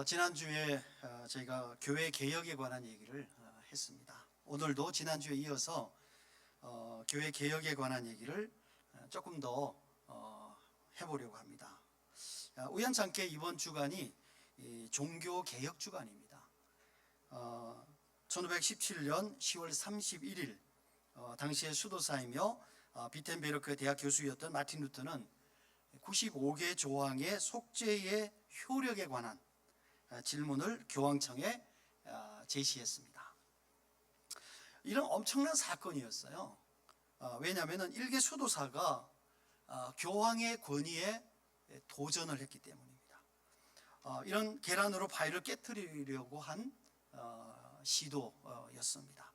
지난주에 저희가 교회 개혁에 관한 얘기를 했습니다. 오늘도 지난주에 이어서 교회 개혁에 관한 얘기를 조금 더 해보려고 합니다. 우연찮게 이번 주간이 종교 개혁 주간입니다. 1517년 10월 31일 당시의 수도사이며 비텐베르크 대학 교수였던 마틴 루터는 95개 조항의 속죄의 효력에 관한 질문을 교황청에 제시했습니다. 이런 엄청난 사건이었어요. 왜냐하면 일개 수도사가 교황의 권위에 도전을 했기 때문입니다. 이런 계란으로 바위를 깨트리려고 한 시도였습니다.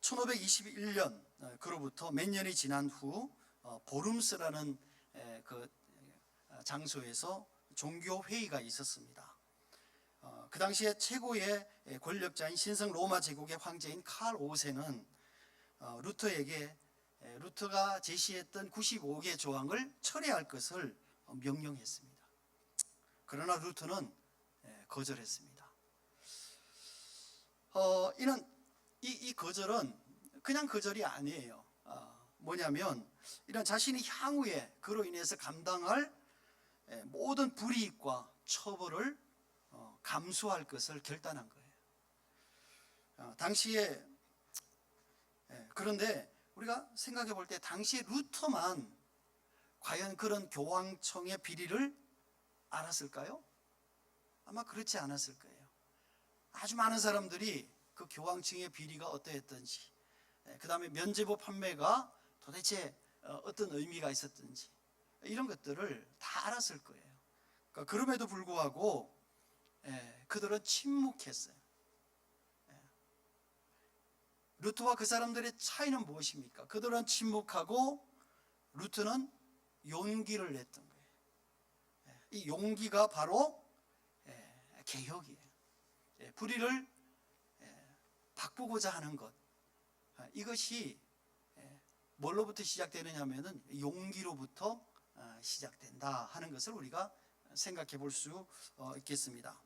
1521년 그로부터 몇 년이 지난 후 보름스라는 그 장소에서 종교회의가 있었습니다. 그 당시에 최고의 권력자인 신성 로마 제국의 황제인 칼 5세는 루터에게 루터가 제시했던 95개 조항을 철회할 것을 명령했습니다. 그러나 루터는 거절했습니다. 이 거절은 그냥 거절이 아니에요. 뭐냐면 이런 자신이 향후에 그로 인해서 감당할 모든 불이익과 처벌을 감수할 것을 결단한 거예요. 당시에 그런데 우리가 생각해 볼 때 당시에 루터만 과연 그런 교황청의 비리를 알았을까요? 아마 그렇지 않았을 거예요. 아주 많은 사람들이 그 교황청의 비리가 어떠했던지, 그 다음에 면죄부 판매가 도대체 어떤 의미가 있었던지 이런 것들을 다 알았을 거예요. 그러니까 그럼에도 불구하고 그들은 침묵했어요. 루터와 그 사람들의 차이는 무엇입니까? 그들은 침묵하고 루터는 용기를 냈던 거예요. 이 용기가 바로 개혁이에요. 불의를 바꾸고자 하는 것, 이것이 뭘로부터 시작되느냐 하면은 용기로부터 시작된다 하는 것을 우리가 생각해 볼 수 있겠습니다.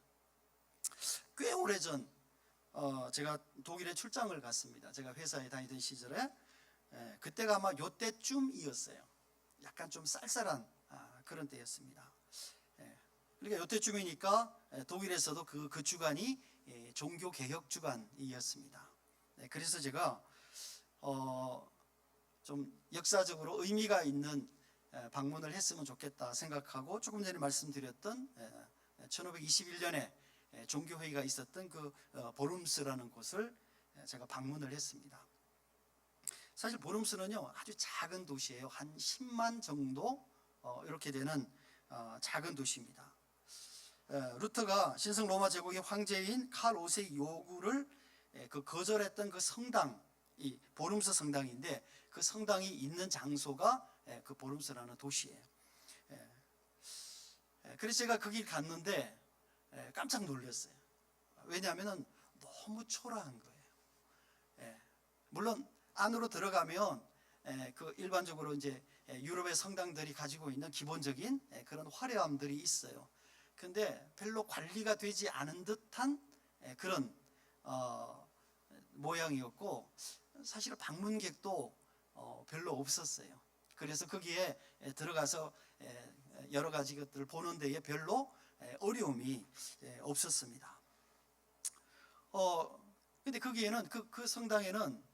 꽤 오래전 제가 독일에 출장을 갔습니다. 제가 회사에 다니던 시절에 그때가 아마 요때쯤이었어요. 약간 좀 쌀쌀한 그런 때였습니다. 그러니까 요때쯤이니까 독일에서도 그 주간이 종교 개혁 주간이었습니다. 그래서 제가 좀 역사적으로 의미가 있는 방문을 했으면 좋겠다 생각하고 조금 전에 말씀드렸던 1521년에 종교회의가 있었던 그 보름스라는 곳을 제가 방문을 했습니다. 사실 보름스는요 아주 작은 도시예요. 한 10만 정도 이렇게 되는 작은 도시입니다. 루터가 신성 로마 제국의 황제인 칼 5세의 요구를 거절했던 그 성당, 이 보름스 성당인데 그 성당이 있는 장소가 그 보름스라는 도시예요. 그래서 제가 거기 갔는데 깜짝 놀랐어요. 왜냐하면 너무 초라한 거예요. 물론 안으로 들어가면 그 일반적으로 이제 유럽의 성당들이 가지고 있는 기본적인 그런 화려함들이 있어요. 근데 별로 관리가 되지 않은 듯한 그런 모양이었고 사실 방문객도 별로 없었어요. 그래서 거기에 들어가서 여러 가지 것들을 보는 데에 별로 어려움이 없었습니다. 근데 거기에는 그 성당에는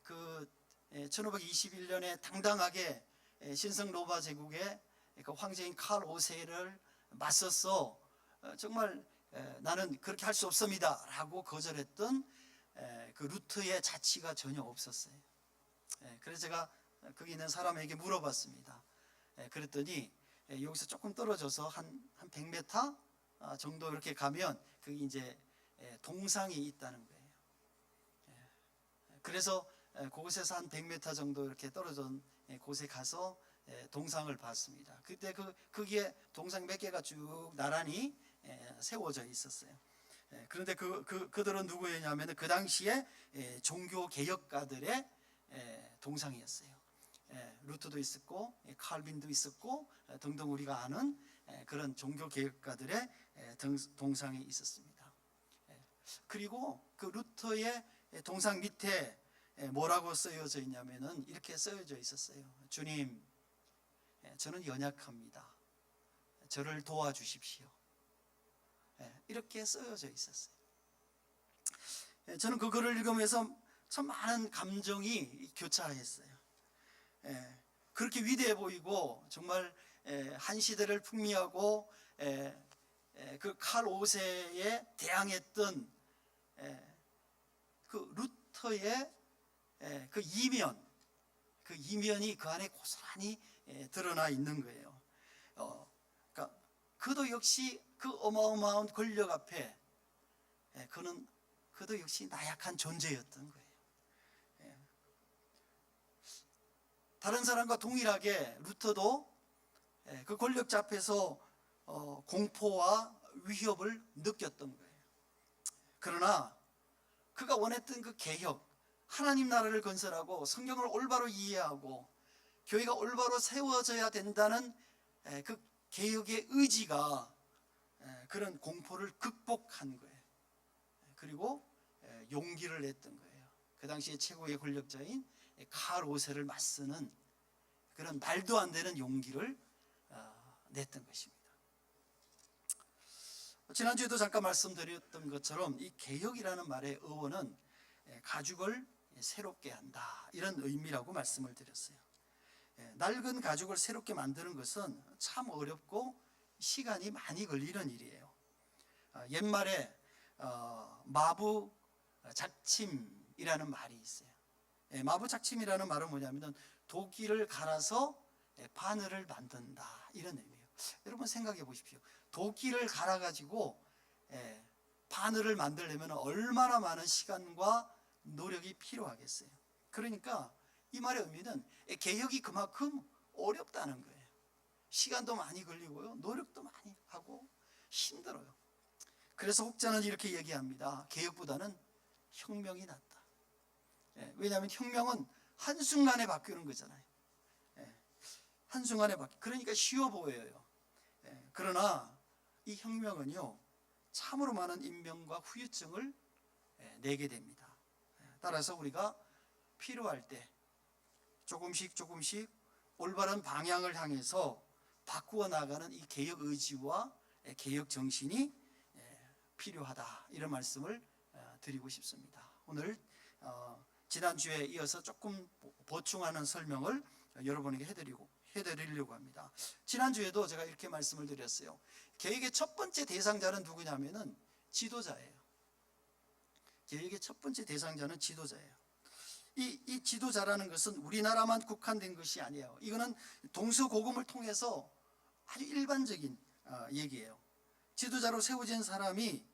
그 1521년에 당당하게 신성 로마 제국의 그 황제인 칼 5세를 맞서서 정말 나는 그렇게 할 수 없습니다 라고 거절했던 그 루터의 자치가 전혀 없었어요. 그래서 제가 거기 있는 사람에게 물어봤습니다. 그랬더니 여기서 조금 떨어져서 한 100m 정도 이렇게 가면 거기 이제 동상이 있다는 거예요. 그래서 그곳에서 한 100m 정도 이렇게 떨어진 곳에 가서 동상을 봤습니다. 그때 거기에 동상 몇 개가 쭉 나란히 세워져 있었어요. 그런데 그들은 누구였냐면 그 당시에 종교 개혁가들의 동상이었어요. 루터도 있었고 칼빈도 있었고 등등 우리가 아는 그런 종교 개혁가들의 동상이 있었습니다. 그리고 그 루터의 동상 밑에 뭐라고 쓰여져 있냐면은 이렇게 쓰여져 있었어요. 주님, 저는 연약합니다. 저를 도와주십시오. 이렇게 쓰여져 있었어요. 저는 그 글을 읽으면서 참 많은 감정이 교차했어요. 그렇게 위대해 보이고 정말 한 시대를 풍미하고 그 칼 5세에 대항했던 그 루터의 그 이면이 그 안에 고스란히 드러나 있는 거예요. 그러니까 그도 역시 그 어마어마한 권력 앞에 그도 역시 나약한 존재였던 거예요. 다른 사람과 동일하게 루터도 그 권력자 앞에서 공포와 위협을 느꼈던 거예요. 그러나 그가 원했던 그 개혁, 하나님 나라를 건설하고 성경을 올바로 이해하고 교회가 올바로 세워져야 된다는 그 개혁의 의지가 그런 공포를 극복한 거예요. 그리고 용기를 냈던 거예요. 그 당시에 최고의 권력자인 칼 5세를 맞서는 그런 말도 안 되는 용기를 냈던 것입니다. 지난주에도 잠깐 말씀드렸던 것처럼 이 개혁이라는 말의 어원은 가죽을 새롭게 한다, 이런 의미라고 말씀을 드렸어요. 낡은 가죽을 새롭게 만드는 것은 참 어렵고 시간이 많이 걸리는 일이에요. 옛말에 마부 작침이라는 말이 있어요. 마부 작침이라는 말은 뭐냐면 도끼를 갈아서 바늘을 만든다, 이런 의미예요. 여러분 생각해 보십시오. 도끼를 갈아 가지고 바늘을 만들려면 얼마나 많은 시간과 노력이 필요하겠어요. 그러니까 이 말의 의미는 개혁이 그만큼 어렵다는 거예요. 시간도 많이 걸리고요, 노력도 많이 하고 힘들어요. 그래서 혹자는 이렇게 얘기합니다. 개혁보다는 혁명이 낫다. 왜냐하면 혁명은 한순간에 바뀌는 거잖아요. 한순간에 그러니까 쉬워 보여요. 그러나 이 혁명은요, 참으로 많은 인명과 후유증을 내게 됩니다. 따라서 우리가 필요할 때 조금씩 올바른 방향을 향해서 바꾸어 나가는 이 개혁 의지와 개혁 정신이 필요하다, 이런 말씀을 드리고 싶습니다. 오늘 지난주에 이어서 조금 보충하는 설명을 여러분에게 해드리려고 합니다. 지난주에도 제가 이렇게 말씀을 드렸어요. 개혁의 첫 번째 대상자는 누구냐면은 지도자예요. 개혁의 첫 번째 대상자는 지도자예요. 이 지도자라는 것은 우리나라만 국한된 것이 아니에요. 이거는 동서고금을 통해서 아주 일반적인 얘기예요. 지도자로 세워진 사람이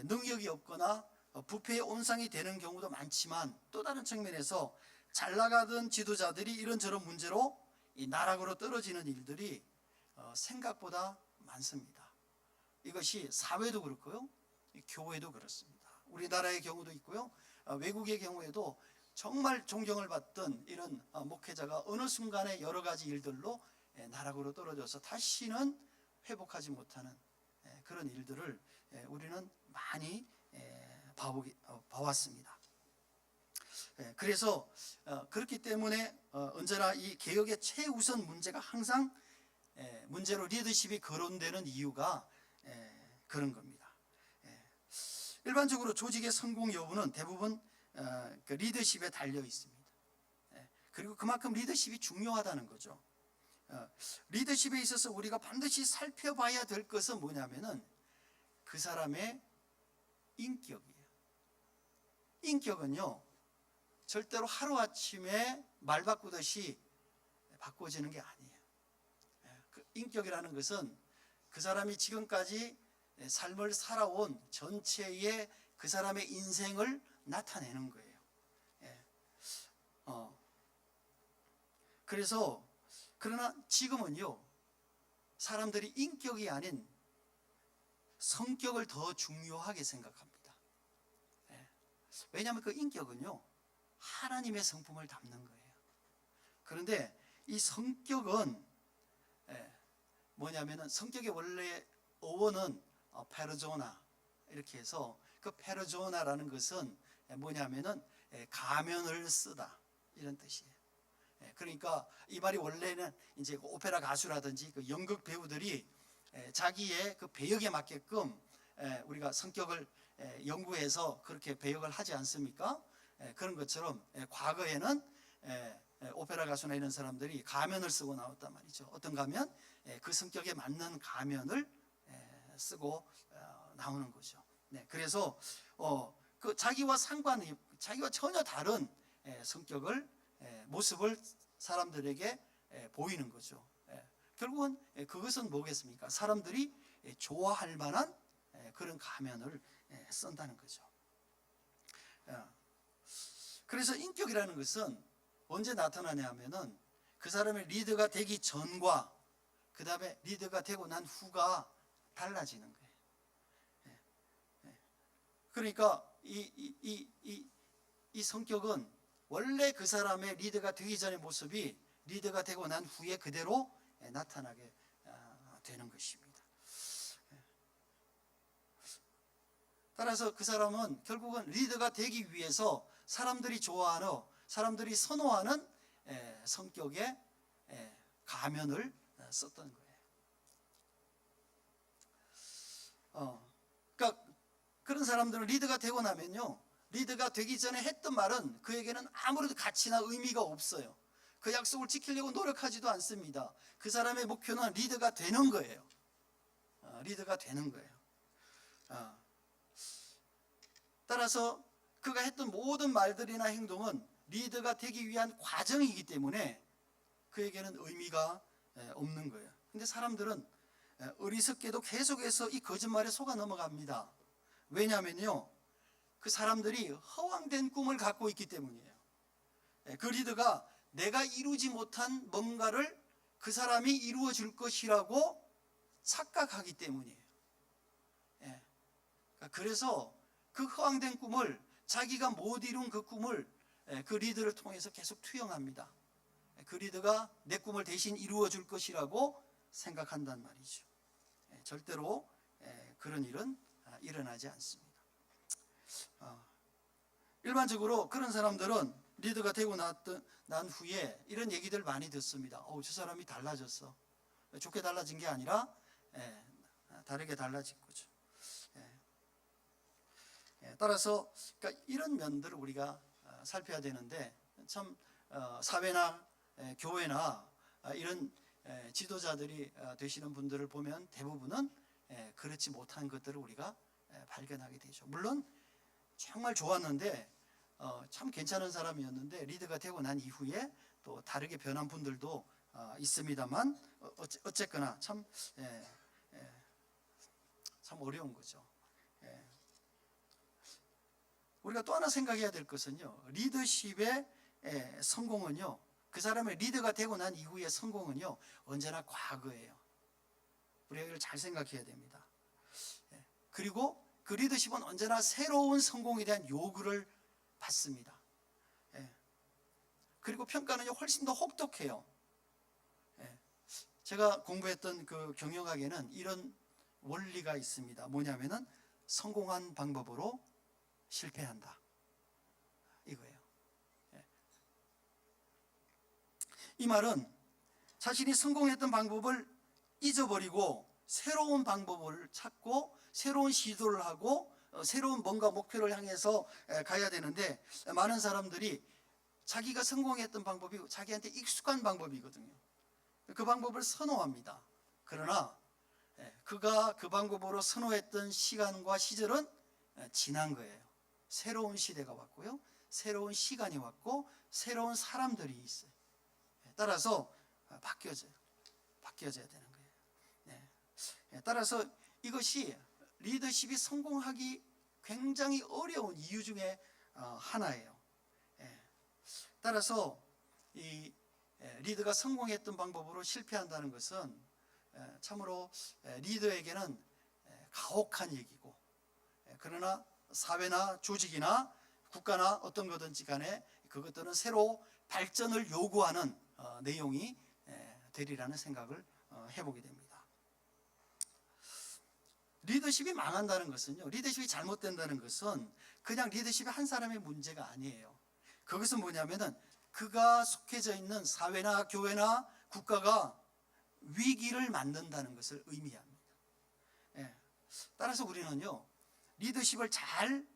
능력이 없거나 부패의 온상이 되는 경우도 많지만, 또 다른 측면에서 잘 나가던 지도자들이 이런저런 문제로 이 나락으로 떨어지는 일들이 생각보다 많습니다. 이것이 사회도 그렇고요, 교회도 그렇습니다. 우리나라의 경우도 있고요, 외국의 경우에도 정말 존경을 받던 이런 목회자가 어느 순간에 여러 가지 일들로 나락으로 떨어져서 다시는 회복하지 못하는 그런 일들을 우리는 많이 봐왔습니다. 그래서 그렇기 때문에 언제나 이 개혁의 최우선 문제가 항상 문제로 리더십이 거론되는 이유가 그런 겁니다. 일반적으로 조직의 성공 여부는 대부분 그 리더십에 달려 있습니다. 그리고 그만큼 리더십이 중요하다는 거죠. 리더십에 있어서 우리가 반드시 살펴봐야 될 것은 뭐냐면은 그 사람의 인격이에요. 인격은요, 절대로 하루아침에 말 바꾸듯이 바꿔지는 게 아니에요. 그 인격이라는 것은 그 사람이 지금까지 삶을 살아온 전체의 그 사람의 인생을 나타내는 거예요. 그래서 그러나 지금은요, 사람들이 인격이 아닌 성격을 더 중요하게 생각합니다. 왜냐하면 그 인격은요, 하나님의 성품을 담는 거예요. 그런데 이 성격은 뭐냐면은 성격의 원래 어원은 페르조나 이렇게 해서 그 페르조나라는 것은 뭐냐면은 가면을 쓰다 이런 뜻이에요. 그러니까 이 말이 원래는 이제 오페라 가수라든지 그 연극 배우들이 자기의 그 배역에 맞게끔 우리가 성격을 연구해서 그렇게 배역을 하지 않습니까? 그런 것처럼 과거에는 오페라 가수나 이런 사람들이 가면을 쓰고 나왔단 말이죠. 어떤 가면? 그 성격에 맞는 가면을 쓰고 나오는 거죠. 그래서 그 자기와 전혀 다른 성격을 모습을 사람들에게 보이는 거죠. 결국은 그것은 뭐겠습니까? 사람들이 좋아할 만한 그런 가면을 쓴다는 거죠. 그래서 인격이라는 것은 언제 나타나냐 하면은 그 사람의 리더가 되기 전과 그 다음에 리더가 되고 난 후가 달라지는 거예요. 그러니까 이 성격은 원래 그 사람의 리더가 되기 전의 모습이 리더가 되고 난 후에 그대로 나타나게 되는 것입니다. 따라서 그 사람은 결국은 리더가 되기 위해서 사람들이 좋아하는, 사람들이 선호하는 성격의 가면을 썼던 거예요. 그러니까 그런 사람들은 리더가 되고 나면요, 리더가 되기 전에 했던 말은 그에게는 아무래도 가치나 의미가 없어요. 그 약속을 지키려고 노력하지도 않습니다. 그 사람의 목표는 리더가 되는 거예요. 리더가 되는 거예요. 따라서 그가 했던 모든 말들이나 행동은 리더가 되기 위한 과정이기 때문에 그에게는 의미가 없는 거예요. 근데 사람들은 어리석게도 계속해서 이 거짓말에 속아 넘어갑니다. 왜냐하면요, 그 사람들이 허황된 꿈을 갖고 있기 때문이에요. 그 리더가 내가 이루지 못한 뭔가를 그 사람이 이루어 줄 것이라고 착각하기 때문이에요. 그래서 그 허황된 꿈을, 자기가 못 이룬 그 꿈을 그 리더를 통해서 계속 투영합니다. 그 리더가 내 꿈을 대신 이루어 줄 것이라고 생각한단 말이죠. 절대로 그런 일은 일어나지 않습니다. 일반적으로 그런 사람들은 리더가 되고 난 후에 이런 얘기들 많이 듣습니다. 저 사람이 달라졌어. 좋게 달라진 게 아니라 다르게 달라진 거죠. 따라서 그러니까 이런 면들을 우리가 살펴야 되는데, 참 사회나 교회나 이런 지도자들이 되시는 분들을 보면 대부분은 그렇지 못한 것들을 우리가 발견하게 되죠. 물론 정말 좋았는데 참 괜찮은 사람이었는데 리더가 되고 난 이후에 또 다르게 변한 분들도 있습니다만 어쨌거나 참 어려운 거죠. 우리가 또 하나 생각해야 될 것은요, 리더십의 성공은요, 그 사람의 리더가 되고 난 이후의 성공은요, 언제나 과거예요. 우리가 이걸 잘 생각해야 됩니다. 그리고 그 리더십은 언제나 새로운 성공에 대한 요구를 받습니다. 그리고 평가는요, 훨씬 더 혹독해요. 제가 공부했던 그 경영학에는 이런 원리가 있습니다. 뭐냐면은 성공한 방법으로 실패한다, 이거예요. 이 말은 자신이 성공했던 방법을 잊어버리고 새로운 방법을 찾고 새로운 시도를 하고 새로운 뭔가 목표를 향해서 가야 되는데, 많은 사람들이 자기가 성공했던 방법이 자기한테 익숙한 방법이거든요. 그 방법을 선호합니다. 그러나 그가 그 방법으로 선호했던 시간과 시절은 지난 거예요. 새로운 시대가 왔고요, 새로운 시간이 왔고 새로운 사람들이 있어요. 따라서 바뀌어져야 되는 거예요. 따라서 이것이 리더십이 성공하기 굉장히 어려운 이유 중에 하나예요. 따라서 이 리더가 성공했던 방법으로 실패한다는 것은 참으로 리더에게는 가혹한 얘기고, 그러나 사회나 조직이나 국가나 어떤 거든지 간에 그것들은 새로 발전을 요구하는 내용이 되리라는 생각을 해보게 됩니다. 리더십이 망한다는 것은요, 리더십이 잘못된다는 것은 그냥 리더십이 한 사람의 문제가 아니에요. 그것은 뭐냐면은 그가 속해져 있는 사회나 교회나 국가가 위기를 만든다는 것을 의미합니다. 따라서 우리는요, 리더십을 잘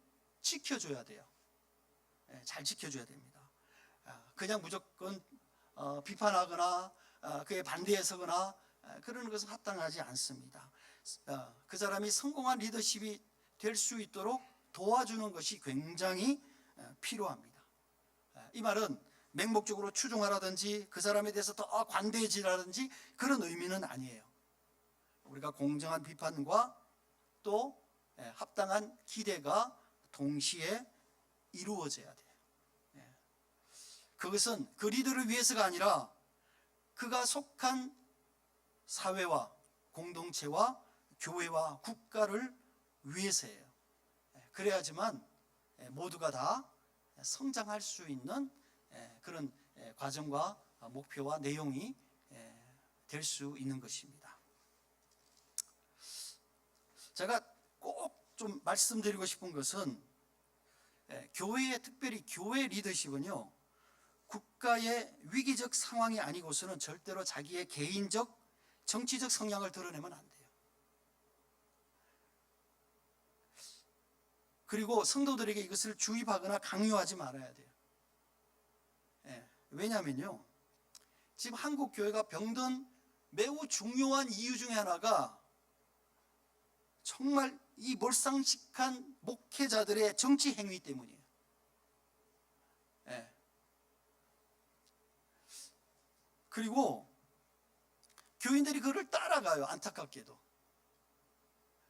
지켜줘야 돼요. 잘 지켜줘야 됩니다. 그냥 무조건 비판하거나 그에 반대에 서거나 그러는 것은 합당하지 않습니다. 그 사람이 성공한 리더십이 될 수 있도록 도와주는 것이 굉장히 필요합니다. 이 말은 맹목적으로 추종하라든지 그 사람에 대해서 더 관대해지라든지 그런 의미는 아니에요. 우리가 공정한 비판과 또 합당한 기대가 동시에 이루어져야 돼요. 그것은 그 리더를 위해서가 아니라 그가 속한 사회와 공동체와 교회와 국가를 위해서예요. 그래야지만 모두가 다 성장할 수 있는 그런 과정과 목표와 내용이 될 수 있는 것입니다. 제가 꼭 좀 말씀드리고 싶은 것은 교회의, 특별히 교회 리더십은요, 국가의 위기적 상황이 아니고서는 절대로 자기의 개인적 정치적 성향을 드러내면 안 돼요. 그리고 성도들에게 이것을 주입하거나 강요하지 말아야 돼요. 왜냐하면요, 지금 한국 교회가 병든 매우 중요한 이유 중에 하나가 정말 이 몰상식한 목회자들의 정치 행위 때문이에요. 그리고 교인들이 그를 따라가요. 안타깝게도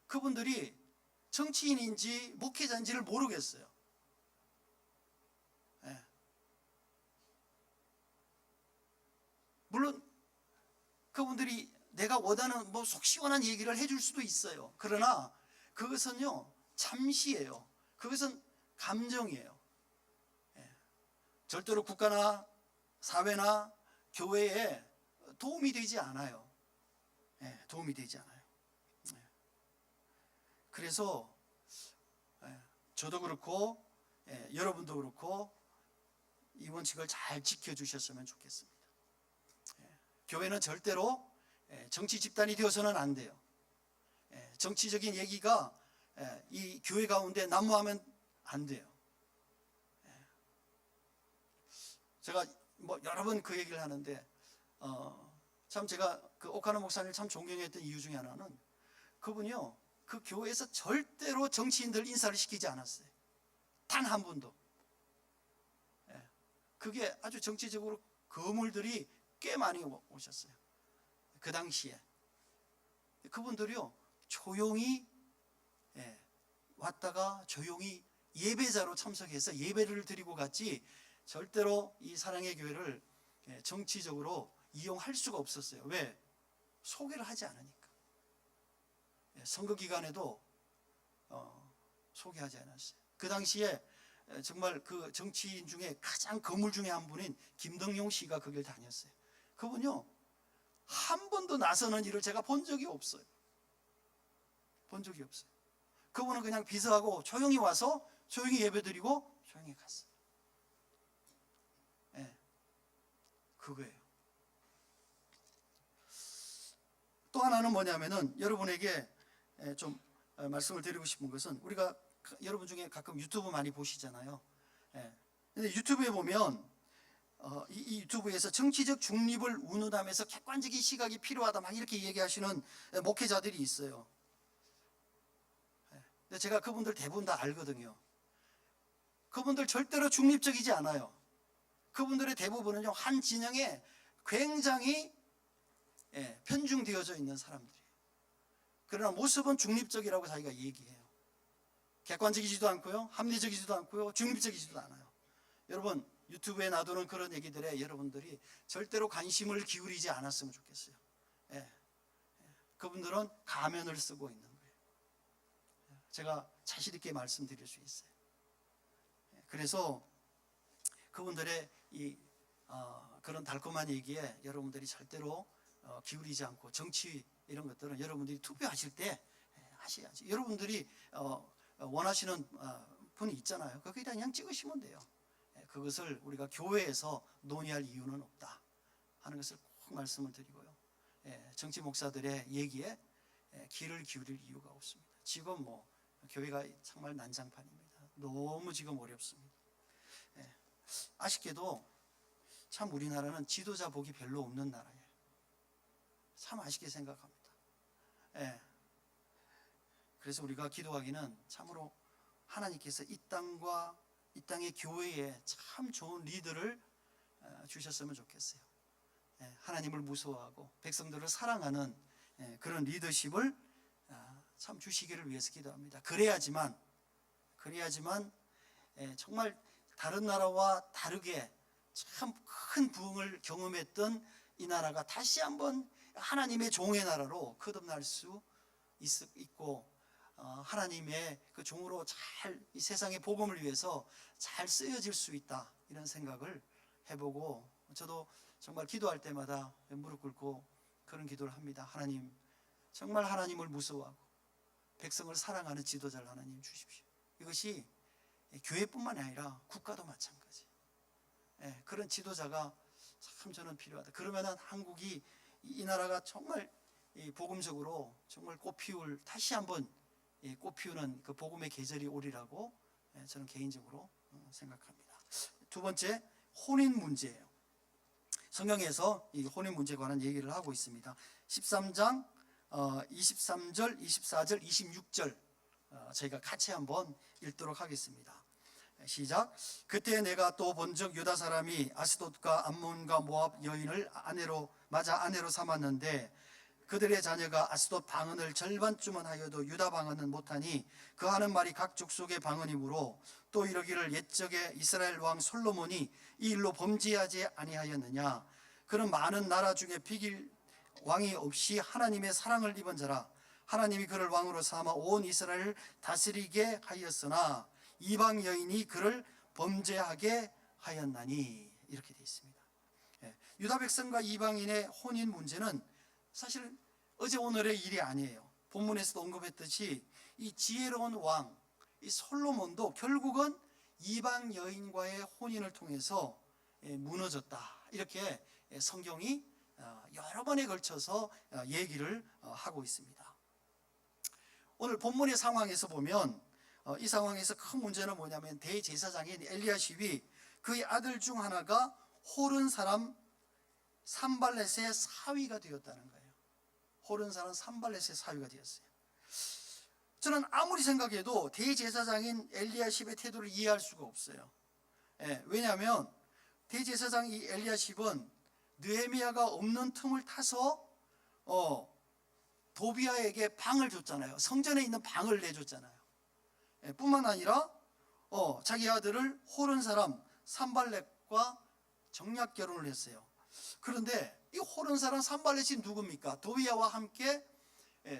그분들이 정치인인지 목회자인지를 모르겠어요. 물론 그분들이 내가 원하는 속 시원한 얘기를 해줄 수도 있어요. 그러나 그것은요, 잠시예요. 그것은 감정이에요. 절대로 국가나 사회나 교회에 도움이 되지 않아요. 도움이 되지 않아요. 그래서 저도 그렇고 여러분도 그렇고 이 원칙을 잘 지켜주셨으면 좋겠습니다. 교회는 절대로 정치 집단이 되어서는 안 돼요. 정치적인 얘기가 이 교회 가운데 난무하면 안 돼요. 제가 여러 번 그 얘기를 하는데 참 제가 그 오카노 목사님을 참 존경했던 이유 중에 하나는 그분이요, 그 교회에서 절대로 정치인들 인사를 시키지 않았어요. 단 한 분도. 그게 아주 정치적으로 거물들이 꽤 많이 오셨어요. 그 당시에 그분들이요, 조용히 왔다가 조용히 예배자로 참석해서 예배를 드리고 갔지 절대로 이 사랑의 교회를 정치적으로 이용할 수가 없었어요. 왜? 소개를 하지 않으니까. 선거 기간에도 소개하지 않았어요. 그 당시에 정말 그 정치인 중에 가장 거물 중에 한 분인 김덕용 씨가 거길 다녔어요. 그분요, 한 번도 나서는 일을 제가 본 적이 없어요. 본 적이 없어요. 그분은 그냥 비서하고 조용히 와서 조용히 예배드리고 조용히 갔어요. 그거예요. 또 하나는 뭐냐면은 여러분에게 좀 말씀을 드리고 싶은 것은, 우리가 여러분 중에 가끔 유튜브 많이 보시잖아요. 근데 유튜브에 보면 이 유튜브에서 정치적 중립을 운운하면서 객관적인 시각이 필요하다 막 이렇게 얘기하시는 목회자들이 있어요. 근데 제가 그분들 대부분 다 알거든요. 그분들 절대로 중립적이지 않아요. 그분들의 대부분은요, 한 진영에 굉장히 편중되어져 있는 사람들이에요. 그러나 모습은 중립적이라고 자기가 얘기해요. 객관적이지도 않고요, 합리적이지도 않고요, 중립적이지도 않아요. 여러분, 유튜브에 놔두는 그런 얘기들에 여러분들이 절대로 관심을 기울이지 않았으면 좋겠어요. 그분들은 가면을 쓰고 있는 거예요. 제가 자신 있게 말씀드릴 수 있어요. 그래서 그분들의 이 그런 달콤한 얘기에 여러분들이 절대로 기울이지 않고 정치 이런 것들은 여러분들이 투표하실 때 하셔야지. 여러분들이 원하시는 분이 있잖아요. 거기다 그냥 찍으시면 돼요. 그것을 우리가 교회에서 논의할 이유는 없다 하는 것을 꼭 말씀을 드리고요. 정치 목사들의 얘기에 귀를 기울일 이유가 없습니다. 지금 교회가 정말 난장판입니다. 너무 지금 어렵습니다. 아쉽게도 참 우리나라는 지도자 복이 별로 없는 나라예요. 참 아쉽게 생각합니다. 그래서 우리가 기도하기는 참으로 하나님께서 이 땅과 이 땅의 교회에 참 좋은 리더를 주셨으면 좋겠어요. 하나님을 무서워하고 백성들을 사랑하는 그런 리더십을 참 주시기를 위해서 기도합니다. 그래야지만 정말 다른 나라와 다르게 참 큰 부흥을 경험했던 이 나라가 다시 한번 하나님의 종의 나라로 거듭날 수 있고 하나님의 그 종으로 잘 이 세상의 복음을 위해서 잘 쓰여질 수 있다, 이런 생각을 해보고 저도 정말 기도할 때마다 무릎 꿇고 그런 기도를 합니다. 하나님, 정말 하나님을 무서워하고 백성을 사랑하는 지도자를 하나님 주십시오. 이것이 교회뿐만 아니라 국가도 마찬가지. 그런 지도자가 참 저는 필요하다. 그러면은 한국이 이 나라가 정말 복음적으로 정말 꽃피울, 다시 한번 꽃피우는 그 복음의 계절이 오리라고 저는 개인적으로 생각합니다. 두 번째, 혼인 문제예요. 성경에서 이 혼인 문제에 관한 얘기를 하고 있습니다. 13장 23절, 24절, 26절 저희가 같이 한번 읽도록 하겠습니다. 시작. 그때 내가 또 본즉 유다 사람이 아스돗과 암몬과 모압 여인을 아내로 삼았는데 그들의 자녀가 아스돗 방언을 절반쯤은 하여도 유다 방언은 못하니 그 하는 말이 각 족속의 방언이므로 또 이러기를 옛적에 이스라엘 왕 솔로몬이 이 일로 범죄하지 아니하였느냐. 그는 많은 나라 중에 비길 왕이 없이 하나님의 사랑을 입은 자라. 하나님이 그를 왕으로 삼아 온 이스라엘을 다스리게 하였으나 이방 여인이 그를 범죄하게 하였나니. 이렇게 되어 있습니다. 유다 백성과 이방인의 혼인 문제는 사실 어제 오늘의 일이 아니에요. 본문에서도 언급했듯이 이 지혜로운 왕, 이 솔로몬도 결국은 이방 여인과의 혼인을 통해서 무너졌다, 이렇게 성경이 여러 번에 걸쳐서 얘기를 하고 있습니다. 오늘 본문의 상황에서 보면 이 상황에서 큰 문제는 뭐냐면 대제사장인 엘리야십이 그의 아들 중 하나가 호른 사람 산발렛의 사위가 되었다는 거예요. 호른 사람 산발렛의 사위가 되었어요. 저는 아무리 생각해도 대제사장인 엘리야십의 태도를 이해할 수가 없어요. 왜냐하면 대제사장 이 엘리야십은 느헤미야가 없는 틈을 타서 도비아에게 방을 줬잖아요. 성전에 있는 방을 내줬잖아요. 뿐만 아니라 자기 아들을 호른 사람 산발렛과 정략 결혼을 했어요. 그런데 이 호른 사람 산발렛이 누굽니까? 도비아와 함께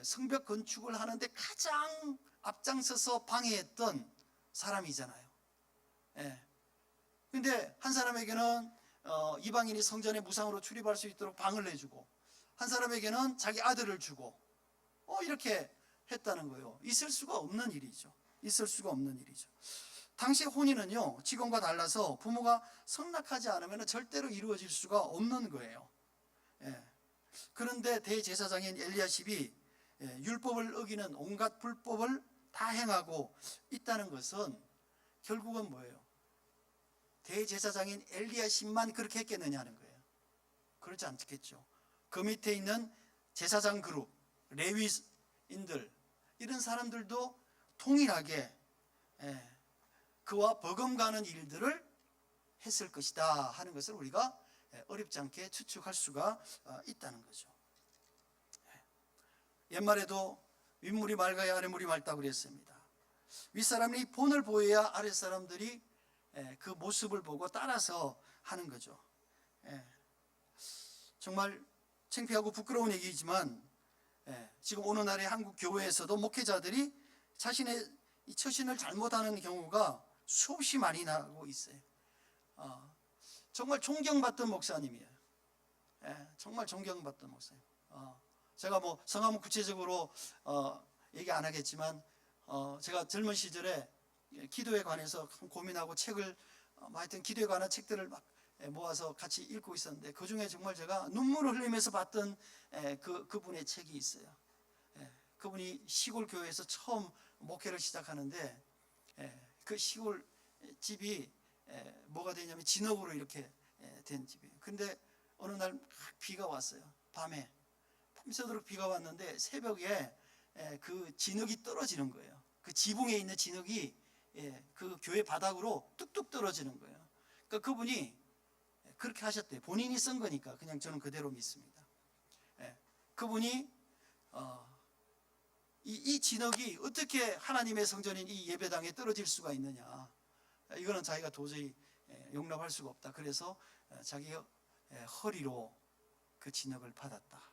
성벽 건축을 하는데 가장 앞장서서 방해했던 사람이잖아요. 그런데 한 사람에게는 이방인이 성전에 무상으로 출입할 수 있도록 방을 내주고, 한 사람에게는 자기 아들을 주고 이렇게 했다는 거예요. 있을 수가 없는 일이죠. 당시 혼인은요, 지금과 달라서 부모가 성낙하지 않으면 절대로 이루어질 수가 없는 거예요. 그런데 대제사장인 엘리야십이 율법을 어기는 온갖 불법을 다 행하고 있다는 것은 결국은 뭐예요? 대제사장인 엘리야십만 그렇게 했겠느냐는 거예요. 그렇지 않겠죠. 그 밑에 있는 제사장 그룹, 레위인들, 이런 사람들도 동일하게 그와 버금가는 일들을 했을 것이다 하는 것을 우리가 어렵지 않게 추측할 수가 있다는 거죠. 옛말에도 윗물이 맑아야 아랫물이 맑다고 그랬습니다. 윗사람이 본을 보여야 아랫사람들이 그 모습을 보고 따라서 하는 거죠. 정말 창피하고 부끄러운 얘기지만 지금 오늘날의 한국 교회에서도 목회자들이 자신의 이 처신을 잘못하는 경우가 수없이 많이 나고 있어요. 정말 존경받던 목사님이에요. 정말 존경받던 목사님. 제가 뭐 성함은 구체적으로 얘기 안 하겠지만 제가 젊은 시절에 기도에 관해서 고민하고 책을 하여튼 기도에 관한 책들을 막 모아서 같이 읽고 있었는데 그 중에 정말 제가 눈물을 흘리면서 봤던 그분의 책이 있어요. 그분이 시골 교회에서 처음 목회를 시작하는데 그 시골 집이 뭐가 되냐면 진흙으로 이렇게 된 집이에요. 근데 어느 날 비가 왔어요. 밤에 밤새도록 비가 왔는데 새벽에 그 진흙이 떨어지는 거예요. 그 지붕에 있는 진흙이 그 교회 바닥으로 뚝뚝 떨어지는 거예요. 그러니까 그분이 그렇게 하셨대요. 본인이 쓴 거니까 그냥 저는 그대로 믿습니다. 그분이 이 진흙이 어떻게 하나님의 성전인 이 예배당에 떨어질 수가 있느냐, 이거는 자기가 도저히 용납할 수가 없다. 그래서 자기 허리로 그 진흙을 받았다,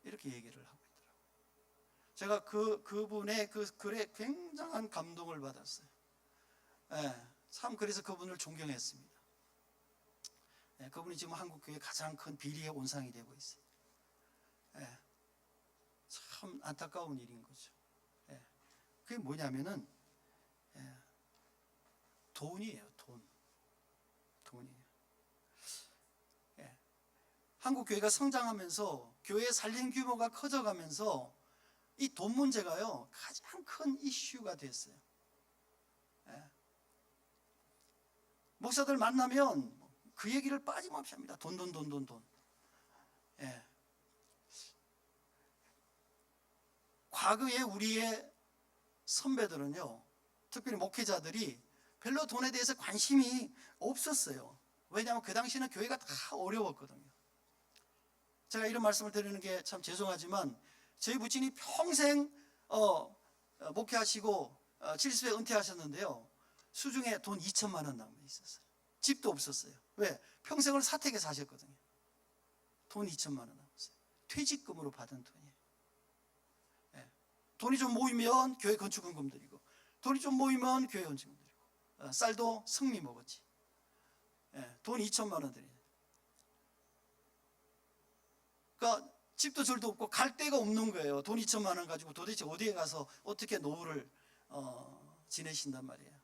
이렇게 얘기를 하고 있더라고요. 제가 그분의 그 글에 굉장한 감동을 받았어요. 참 그래서 그분을 존경했습니다. 그분이 지금 한국 교회 가장 큰 비리의 온상이 되고 있어요. 참 안타까운 일인 거죠. 그게 뭐냐면은 돈이에요. 돈이에요. 한국 교회가 성장하면서 교회의 살림 규모가 커져가면서 이 돈 문제가요 가장 큰 이슈가 됐어요. 목사들 만나면 그 얘기를 빠짐없이 합니다. 돈. 과거에 우리의 선배들은요, 특별히 목회자들이 별로 돈에 대해서 관심이 없었어요. 왜냐하면 그 당시는 교회가 다 어려웠거든요. 제가 이런 말씀을 드리는 게 참 죄송하지만 저희 부친이 평생 목회하시고 70세 은퇴하셨는데요, 수중에 돈 2천만 원 남아 있었어요. 집도 없었어요. 왜? 평생을 사택에 사셨거든요. 돈 2천만 원 남았어요. 퇴직금으로 받은 돈이에요. 돈이 좀 모이면 교회 건축원금 드리고, 돈이 좀 모이면 교회 건축금 드리고, 쌀도 승미 먹었지. 돈 2천만 원 드리네. 그러니까 집도 절도 없고 갈 데가 없는 거예요. 돈 2천만 원 가지고 도대체 어디에 가서 어떻게 노후를 지내신단 말이에요.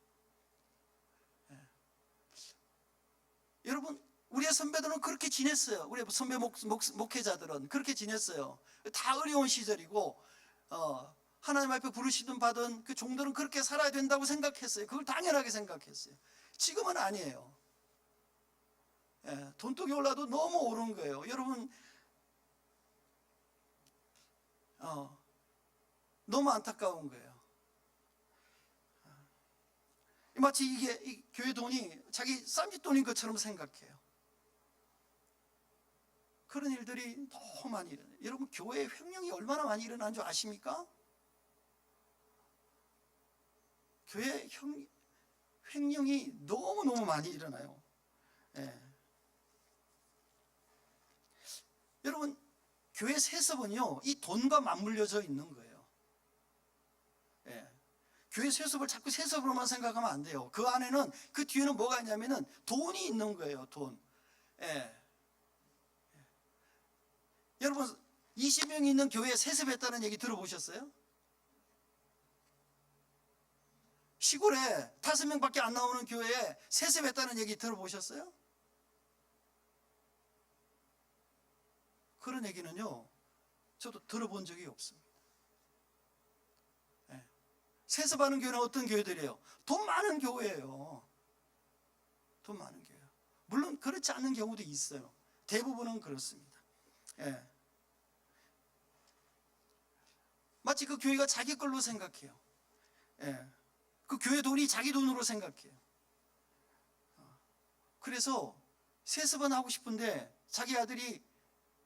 여러분, 우리의 선배들은 그렇게 지냈어요. 우리의 선배 목회자들은 그렇게 지냈어요. 다 어려운 시절이고 하나님 앞에 부르시든 받은 그 종들은 그렇게 살아야 된다고 생각했어요. 그걸 당연하게 생각했어요. 지금은 아니에요. 돈독이 올라도 너무 오른 거예요. 여러분, 너무 안타까운 거예요. 마치 이게 이 교회 돈이 자기 쌈짓돈인 것처럼 생각해요. 그런 일들이 너무 많이 일어나요. 여러분, 교회에 횡령이 얼마나 많이 일어나는 줄 아십니까? 교회에 횡령이 너무너무 많이 일어나요. 여러분, 교회 세습은요, 이 돈과 맞물려져 있는 거예요. 교회 세습을 자꾸 세습으로만 생각하면 안 돼요. 그 안에는, 그 뒤에는 뭐가 있냐면은 돈이 있는 거예요. 돈. 여러분, 20명이 있는 교회에 세습했다는 얘기 들어보셨어요? 시골에 5명밖에 안 나오는 교회에 세습했다는 얘기 들어보셨어요? 그런 얘기는요, 저도 들어본 적이 없습니다. 세습하는 교회는 어떤 교회들이에요? 돈 많은 교회예요. 돈 많은 교회요. 물론 그렇지 않은 경우도 있어요. 대부분은 그렇습니다. 마치 그 교회가 자기 걸로 생각해요. 그 교회 돈이 자기 돈으로 생각해요. 그래서 세습은 하고 싶은데 자기 아들이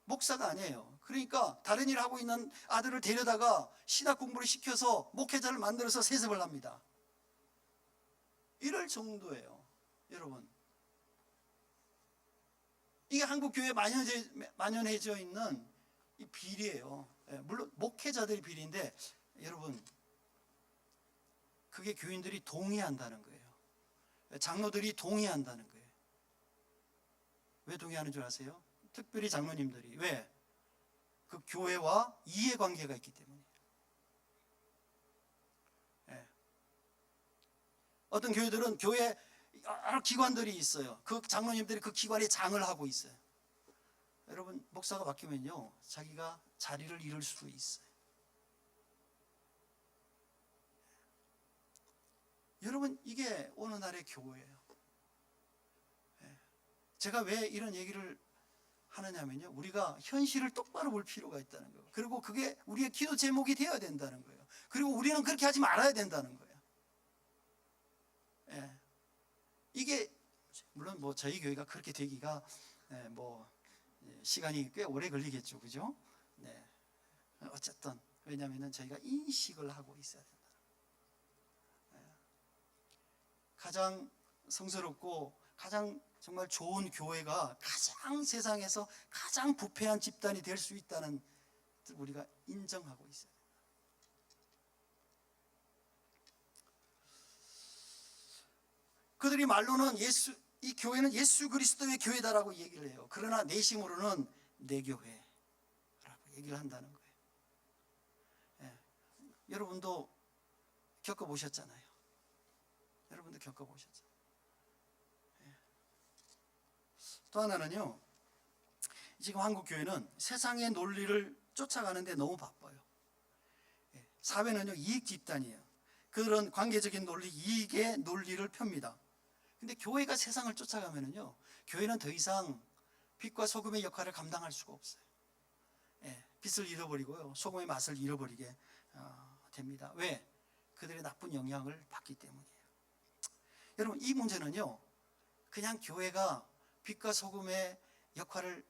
목사가 아니에요. 그러니까 다른 일 하고 있는 아들을 데려다가 신학 공부를 시켜서 목회자를 만들어서 세습을 합니다. 이럴 정도예요. 여러분, 이게 한국 교회에 만연해져 있는 이 비리예요. 물론 목회자들이 비리인데, 여러분, 그게 교인들이 동의한다는 거예요. 장로들이 동의한다는 거예요. 왜 동의하는 줄 아세요? 특별히 장로님들이. 왜? 그 교회와 이해관계가 있기 때문이에요. 예. 어떤 교회들은 교회 여러 기관들이 있어요. 그 장로님들이 그 기관의 장을 하고 있어요. 여러분, 목사가 바뀌면요, 자기가 자리를 잃을 수 있어요. 여러분, 이게 오늘날의 교회예요. 제가 왜 이런 얘기를 하느냐면요, 우리가 현실을 똑바로 볼 필요가 있다는 거예요. 그리고 그게 우리의 기도 제목이 되어야 된다는 거예요. 그리고 우리는 그렇게 하지 말아야 된다는 거예요. 예. 이게 물론 뭐 저희 교회가 그렇게 되기가 뭐 시간이 꽤 오래 걸리겠죠, 그죠? 네. 어쨌든 왜냐하면 저희가 인식을 하고 있어야 된다. 가장 성스럽고 가장 정말 좋은 교회가 가장 세상에서 가장 부패한 집단이 될 수 있다는 우리가 인정하고 있어요. 그들이 말로는 이 교회는 예수 그리스도의 교회다라고 얘기를 해요. 그러나 내심으로는 내 교회라고 얘기를 한다는 거예요. 예. 여러분도 겪어보셨잖아요. 여러분도 겪어보셨잖아요. 예. 또 하나는요, 지금 한국 교회는 세상의 논리를 쫓아가는데 너무 바빠요. 예. 사회는요, 이익 집단이에요. 그런 관계적인 논리, 이익의 논리를 펴니다. 근데 교회가 세상을 쫓아가면은요, 교회는 더 이상 빛과 소금의 역할을 감당할 수가 없어요. 예, 빛을 잃어버리고요, 소금의 맛을 잃어버리게 됩니다. 왜? 그들의 나쁜 영향을 받기 때문이에요. 여러분, 이 문제는요, 그냥 교회가 빛과 소금의 역할을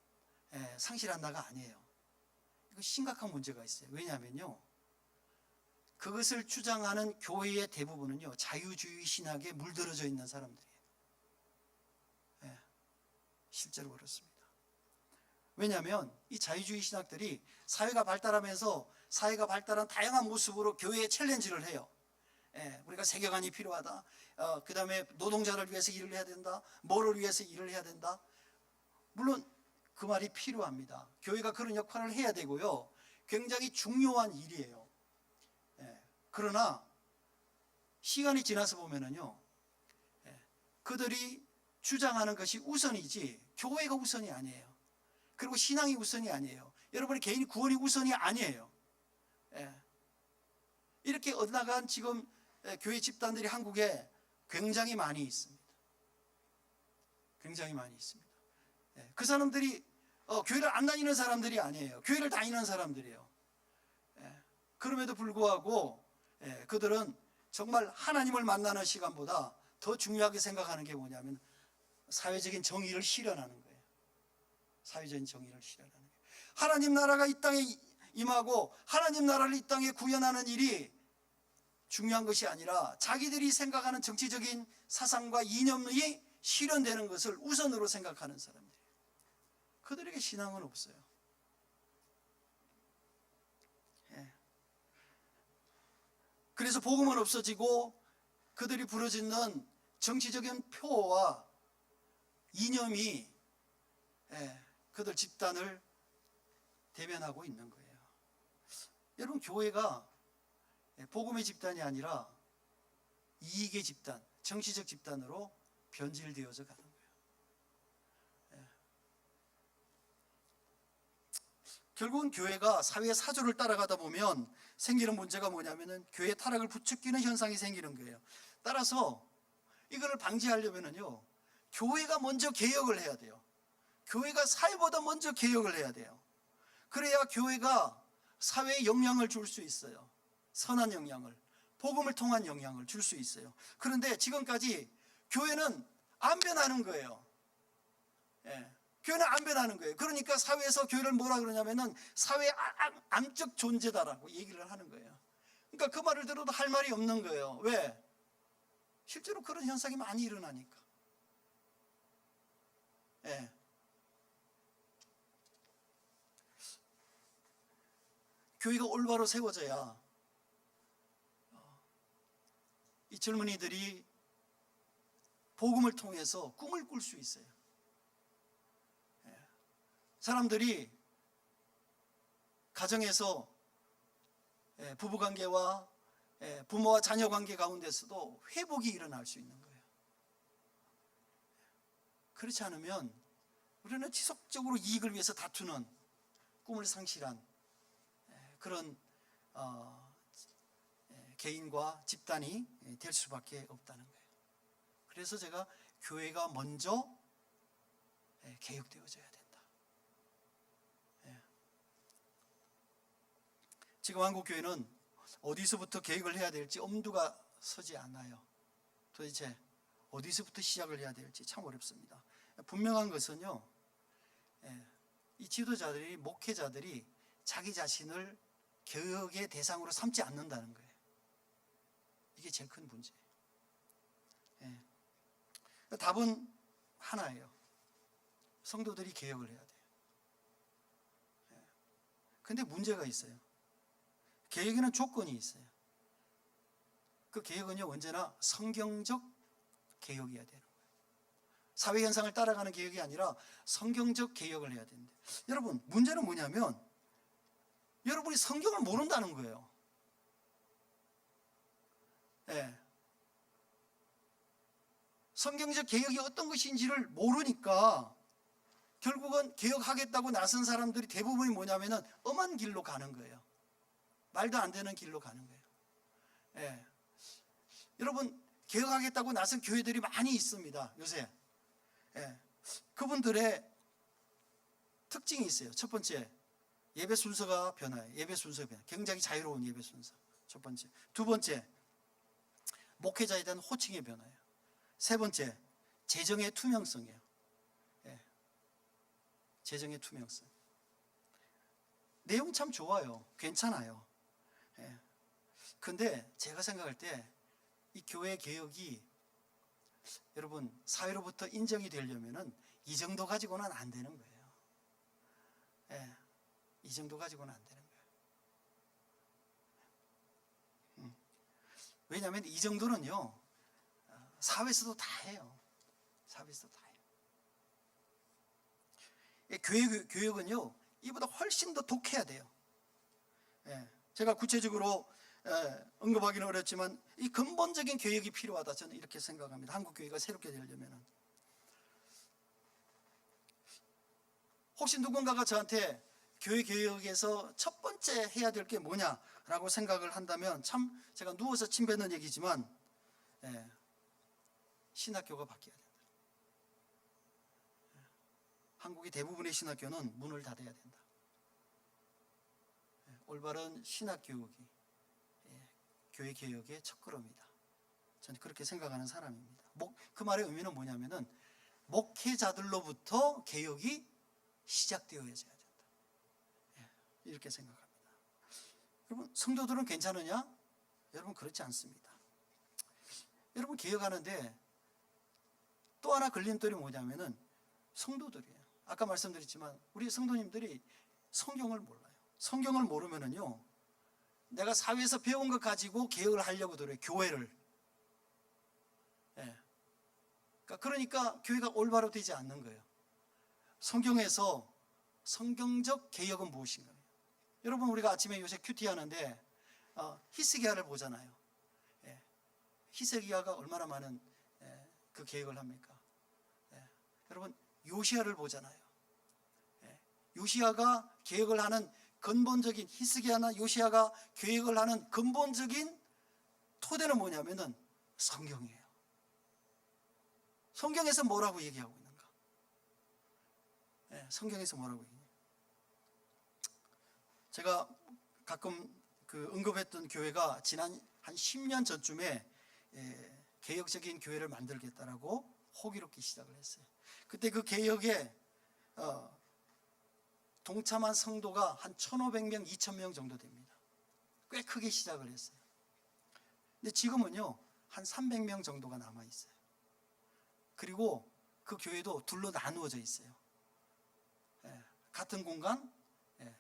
상실한다가 아니에요. 이거 심각한 문제가 있어요. 왜냐하면요, 그것을 주장하는 교회의 대부분은요, 자유주의 신학에 물들어져 있는 사람들이에요. 실제로 그렇습니다. 왜냐하면 이 자유주의 신학들이 사회가 발달하면서 사회가 발달한 다양한 모습으로 교회에 챌린지를 해요. 우리가 세계관이 필요하다. 그 다음에 노동자를 위해서 일을 해야 된다. 뭐를 위해서 일을 해야 된다. 물론 그 말이 필요합니다. 교회가 그런 역할을 해야 되고요, 굉장히 중요한 일이에요. 그러나 시간이 지나서 보면은요, 그들이 주장하는 것이 우선이지 교회가 우선이 아니에요. 그리고 신앙이 우선이 아니에요. 여러분의 개인 구원이 우선이 아니에요. 이렇게 엇나간 지금 교회 집단들이 한국에 굉장히 많이 있습니다. 굉장히 많이 있습니다. 그 사람들이 교회를 안 다니는 사람들이 아니에요. 교회를 다니는 사람들이에요. 그럼에도 불구하고 그들은 정말 하나님을 만나는 시간보다 더 중요하게 생각하는 게 뭐냐면 사회적인 정의를 실현하는 거예요. 사회적인 정의를 실현하는 거예요. 하나님 나라가 이 땅에 임하고 하나님 나라를 이 땅에 구현하는 일이 중요한 것이 아니라 자기들이 생각하는 정치적인 사상과 이념이 실현되는 것을 우선으로 생각하는 사람들이에요. 그들에게 신앙은 없어요. 그래서 복음은 없어지고 그들이 부르짖는 정치적인 표어와 이념이 그들 집단을 대변하고 있는 거예요. 여러분, 교회가 복음의 집단이 아니라 이익의 집단, 정치적 집단으로 변질되어져 가는 거예요. 결국은 교회가 사회의 사조를 따라가다 보면 생기는 문제가 뭐냐면은 교회의 타락을 부추기는 현상이 생기는 거예요. 따라서 이거를 방지하려면은요, 교회가 먼저 개혁을 해야 돼요. 교회가 사회보다 먼저 개혁을 해야 돼요. 그래야 교회가 사회에 영향을 줄 수 있어요. 선한 영향을, 복음을 통한 영향을 줄 수 있어요. 그런데 지금까지 교회는 안 변하는 거예요. 교회는 안 변하는 거예요. 그러니까 사회에서 교회를 뭐라 그러냐면은 사회의 암적 존재다라고 얘기를 하는 거예요. 그러니까 그 말을 들어도 할 말이 없는 거예요. 왜? 실제로 그런 현상이 많이 일어나니까. 교회가 올바로 세워져야 이 젊은이들이 복음을 통해서 꿈을 꿀 수 있어요. 사람들이 가정에서 부부관계와 부모와 자녀관계 가운데서도 회복이 일어날 수 있는 거예요. 그렇지 않으면 우리는 지속적으로 이익을 위해서 다투는 꿈을 상실한 그런 개인과 집단이 될 수밖에 없다는 거예요. 그래서 제가 교회가 먼저 개혁되어져야 된다. 지금 한국교회는 어디서부터 개혁을 해야 될지 엄두가 서지 않아요. 도대체 어디서부터 시작을 해야 될지 참 어렵습니다. 분명한 것은요, 이 지도자들이, 목회자들이 자기 자신을 개혁의 대상으로 삼지 않는다는 거예요. 이게 제일 큰 문제예요. 답은 하나예요. 성도들이 개혁을 해야 돼요. 근데 문제가 있어요. 개혁에는 조건이 있어요. 그 개혁은요, 언제나 성경적 개혁이어야 되는 거예요. 사회 현상을 따라가는 개혁이 아니라 성경적 개혁을 해야 되는데, 여러분, 문제는 뭐냐면 여러분이 성경을 모른다는 거예요. 성경적 개혁이 어떤 것인지를 모르니까 결국은 개혁하겠다고 나선 사람들이 대부분이 뭐냐면은 엄한 길로 가는 거예요. 말도 안 되는 길로 가는 거예요. 여러분, 개혁하겠다고 나선 교회들이 많이 있습니다, 요새. 그분들의 특징이 있어요. 첫 번째, 예배 순서가 변화해요. 예배 순서가 변화. 굉장히 자유로운 예배 순서. 첫 번째. 두 번째, 목회자에 대한 호칭의 변화예요. 세 번째, 재정의 투명성이에요. 재정의 투명성. 내용 참 좋아요. 괜찮아요. 근데 제가 생각할 때 이 교회 개혁이 여러분 사회로부터 인정이 되려면은 이 정도 가지고는 안 되는 거예요. 이 정도 가지고는 안 되는 거예요. 왜냐하면 이 정도는요, 사회에서도 다 해요. 사회에서도 다 해요. 교육은요, 이보다 훨씬 더 독해야 돼요. 제가 구체적으로 언급하기는 어렵지만 이 근본적인 개혁이 필요하다, 저는 이렇게 생각합니다. 한국 교회가 새롭게 되려면. 혹시 누군가가 저한테 교회 개혁에서 첫 번째 해야 될 게 뭐냐라고 생각을 한다면, 참 제가 누워서 침 뱉는 얘기지만 신학교가 바뀌어야 된다. 한국의 대부분의 신학교는 문을 닫아야 된다. 올바른 신학교육이 교회 개혁의 첫걸음이다. 저는 그렇게 생각하는 사람입니다. 그 말의 의미는 뭐냐면은 목회자들로부터 개혁이 시작되어야 된다. 이렇게 생각합니다. 여러분, 성도들은 괜찮으냐? 여러분, 그렇지 않습니다. 여러분, 개혁하는데 또 하나 걸림돌이 뭐냐면은 성도들이에요. 아까 말씀드렸지만 우리 성도님들이 성경을 몰라요. 성경을 모르면은요, 내가 사회에서 배운 것 가지고 개혁을 하려고 들어요. 교회를. 그러니까 교회가 올바로 되지 않는 거예요. 성경에서 성경적 개혁은 무엇인가요? 여러분, 우리가 아침에 요새 큐티 하는데 히스기야를 보잖아요. 히스기야가 얼마나 많은 그 개혁을 합니까? 여러분, 요시야를 보잖아요. 요시야가 개혁을 하는 근본적인, 히스기야나 요시야가 개혁을 하는 근본적인 토대는 뭐냐면은 성경이에요. 성경에서 뭐라고 얘기하고 있는가? 성경에서 뭐라고 얘기해요? 제가 가끔 언급했던 교회가 지난 한 10년 전쯤에 개혁적인 교회를 만들겠다라고 호기롭게 시작을 했어요. 그때 그 개혁에 동참한 성도가 한 1,500명, 2,000명 정도 됩니다. 꽤 크게 시작을 했어요. 근데 지금은요, 한 300명 정도가 남아 있어요. 그리고 그 교회도 둘로 나누어져 있어요. 같은 공간,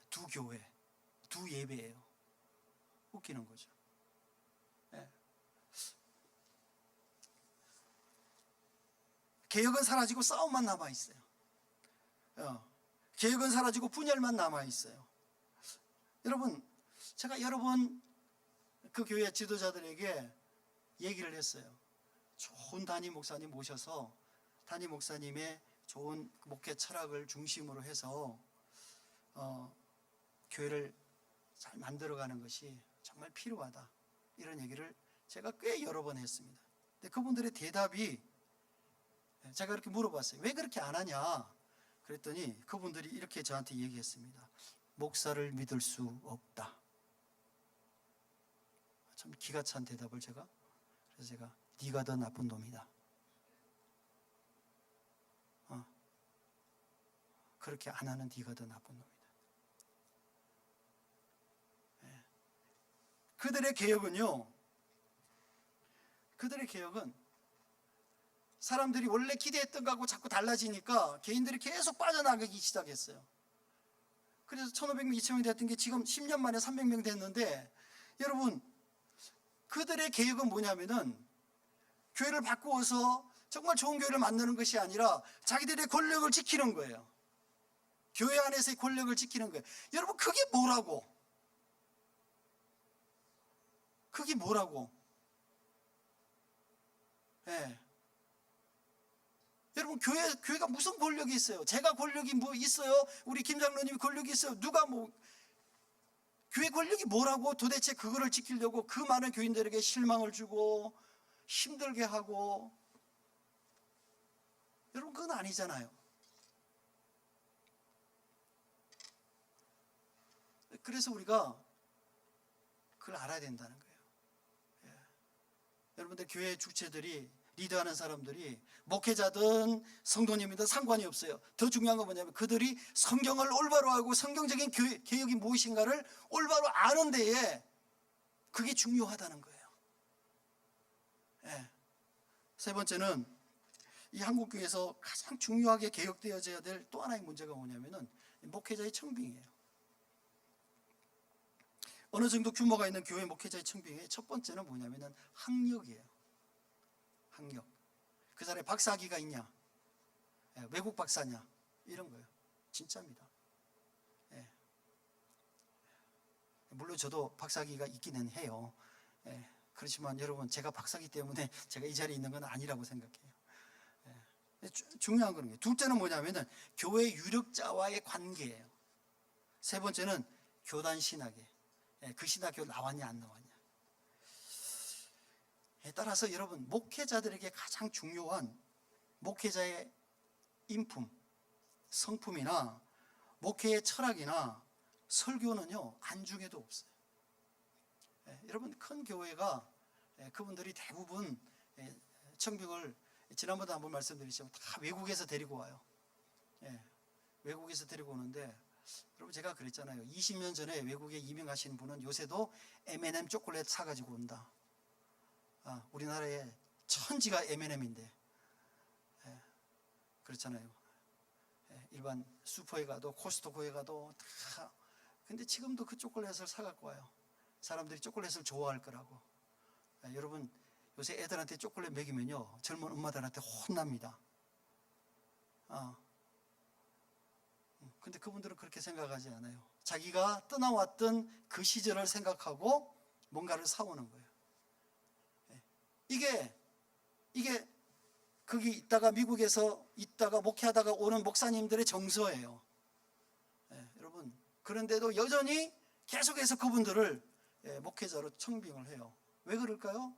두 교회, 두 예배예요. 웃기는 거죠. 개혁은 사라지고 싸움만 남아 있어요. 개혁은 사라지고 분열만 남아 있어요. 여러분, 제가 여러 번 그 교회 지도자들에게 얘기를 했어요. 좋은 담임 목사님 모셔서 담임 목사님의 좋은 목회 철학을 중심으로 해서 교회를 잘 만들어가는 것이 정말 필요하다, 이런 얘기를 제가 꽤 여러 번 했습니다. 근데 그분들의 대답이, 제가 이렇게 물어봤어요. 왜 그렇게 안 하냐 그랬더니 그분들이 이렇게 저한테 얘기했습니다. 목사를 믿을 수 없다. 참 기가 찬 대답을 그래서 제가 네가 더 나쁜 놈이다. 그렇게 안 하는 네가 더 나쁜 놈이다. 그들의 개혁은 사람들이 원래 기대했던 거하고 자꾸 달라지니까 개인들이 계속 빠져나가기 시작했어요. 그래서 1500명, 2000명 됐던 게 지금 10년 만에 300명 됐는데, 여러분, 그들의 개혁은 뭐냐면은 교회를 바꾸어서 정말 좋은 교회를 만드는 것이 아니라 자기들의 권력을 지키는 거예요. 교회 안에서의 권력을 지키는 거예요. 여러분, 그게 뭐라고? 예. 여러분, 교회가 무슨 권력이 있어요? 제가 권력이 뭐 있어요? 우리 김 장로님이 권력이 있어요? 교회 권력이 뭐라고 도대체 그거를 지키려고 그 많은 교인들에게 실망을 주고 힘들게 하고, 여러분, 그건 아니잖아요. 그래서 우리가 그걸 알아야 된다는 거예요. 여러분들, 교회 주체들이, 리더하는 사람들이 목회자든 성도님이든 상관이 없어요. 더 중요한 건 뭐냐면 그들이 성경을 올바로 알고 성경적인 개혁이 무엇인가를 올바로 아는 데에 그게 중요하다는 거예요. 세 번째는 이 한국교회에서 가장 중요하게 개혁되어져야 될 또 하나의 문제가 뭐냐면은 목회자의 청빙이에요. 어느 정도 규모가 있는 교회 목회자의 청빙의 첫 번째는 뭐냐면은 학력이에요. 학력. 그 사람이 박사학위가 있냐, 외국 박사냐, 이런 거예요. 진짜입니다. 물론 저도 박사학위가 있기는 해요. 그렇지만 여러분, 제가 박사기 때문에 제가 이 자리에 있는 건 아니라고 생각해요. 중요한 거는 거예요. 둘째는 뭐냐면은 교회 유력자와의 관계예요. 세 번째는 교단 신학이에요. 그 신학교 나왔냐 안 나왔냐. 따라서 여러분, 목회자들에게 가장 중요한 목회자의 인품, 성품이나 목회의 철학이나 설교는요, 안중에도 없어요. 여러분, 큰 교회가 그분들이 대부분 청빙을 지난번에 한번 말씀드렸지만 다 외국에서 데리고 와요. 외국에서 데리고 오는데, 여러분, 제가 그랬잖아요. 20년 전에 외국에 이민하신 분은 요새도 M&M 초콜릿 사가지고 온다. 우리나라의 천지가 M&M인데, 그렇잖아요. 일반 슈퍼에 가도 코스트코에 가도 다. 근데 지금도 그 초콜릿을 사갖고 와요. 사람들이 초콜릿을 좋아할 거라고. 여러분, 요새 애들한테 초콜릿 먹이면요, 젊은 엄마들한테 혼납니다. 근데 그분들은 그렇게 생각하지 않아요. 자기가 떠나왔던 그 시절을 생각하고 뭔가를 사오는 거예요. 이게 거기 있다가 미국에서 있다가 목회하다가 오는 목사님들의 정서예요. 여러분, 그런데도 여전히 계속해서 그분들을 목회자로 청빙을 해요. 왜 그럴까요?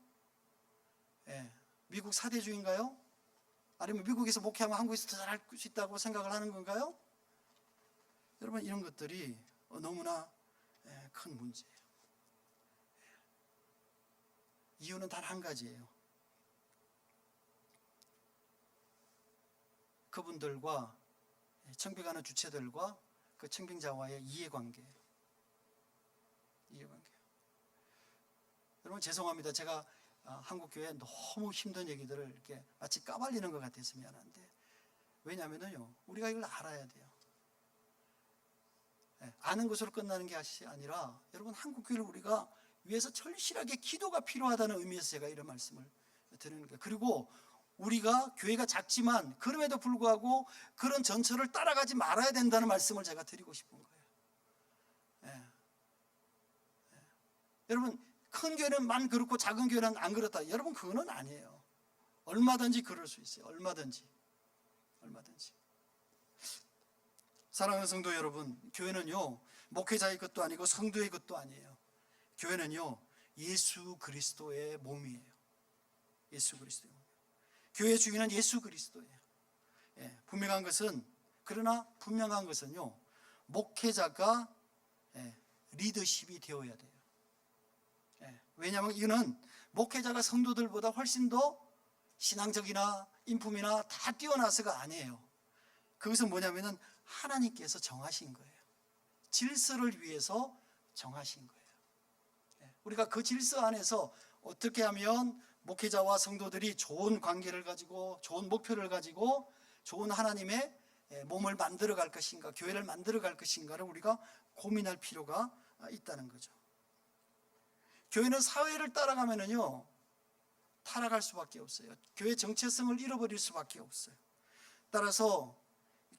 미국 사대주의인가요? 아니면 미국에서 목회하면 한국에서 더 잘할 수 있다고 생각을 하는 건가요? 여러분, 이런 것들이 너무나 큰 문제예요. 이유는 단 한 가지예요. 그분들과 청빙하는 주체들과 그 청빙자와의 이해관계예요. 여러분, 죄송합니다. 제가 한국교회 너무 힘든 얘기들을 이렇게 마치 까발리는 것 같아서 미안한데, 왜냐하면요, 우리가 이걸 알아야 돼요. 아는 것으로 끝나는 게 아니라, 여러분, 한국교회를 우리가 위해서 절실하게 기도가 필요하다는 의미에서 제가 이런 말씀을 드리는 거예요. 그리고 우리가 교회가 작지만 그럼에도 불구하고 그런 전철을 따라가지 말아야 된다는 말씀을 제가 드리고 싶은 거예요. 예. 여러분, 큰 교회는만 그렇고 작은 교회는 안 그렇다. 여러분, 그거는 아니에요. 얼마든지 그럴 수 있어요. 얼마든지. 사랑하는 성도 여러분, 교회는요 목회자의 것도 아니고 성도의 것도 아니에요. 교회는요 예수 그리스도의 몸이에요. 예수 그리스도의 몸. 교회 주인은 예수 그리스도예요. 그러나 분명한 것은요 목회자가 리더십이 되어야 돼요. 왜냐하면 이거는 목회자가 성도들보다 훨씬 더 신앙적이나 인품이나 다 뛰어나서가 아니에요. 그것은 뭐냐면은 하나님께서 정하신 거예요. 질서를 위해서 정하신 거예요. 우리가 그 질서 안에서 어떻게 하면 목회자와 성도들이 좋은 관계를 가지고 좋은 목표를 가지고 좋은 하나님의 몸을 만들어 갈 것인가, 교회를 만들어 갈 것인가를 우리가 고민할 필요가 있다는 거죠. 교회는 사회를 따라가면은요 타락할 수밖에 없어요. 교회 정체성을 잃어버릴 수밖에 없어요. 따라서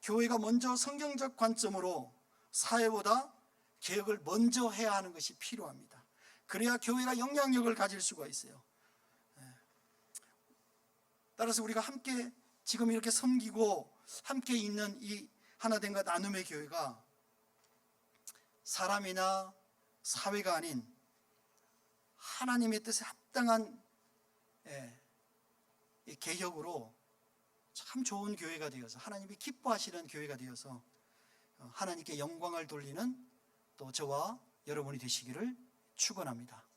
교회가 먼저 성경적 관점으로 사회보다 개혁을 먼저 해야 하는 것이 필요합니다. 그래야 교회가 영향력을 가질 수가 있어요. 따라서 우리가 함께 지금 이렇게 섬기고 함께 있는 이 하나됨과 나눔의 교회가 사람이나 사회가 아닌 하나님의 뜻에 합당한 개혁으로 참 좋은 교회가 되어서 하나님이 기뻐하시는 교회가 되어서 하나님께 영광을 돌리는 또 저와 여러분이 되시기를 축원합니다.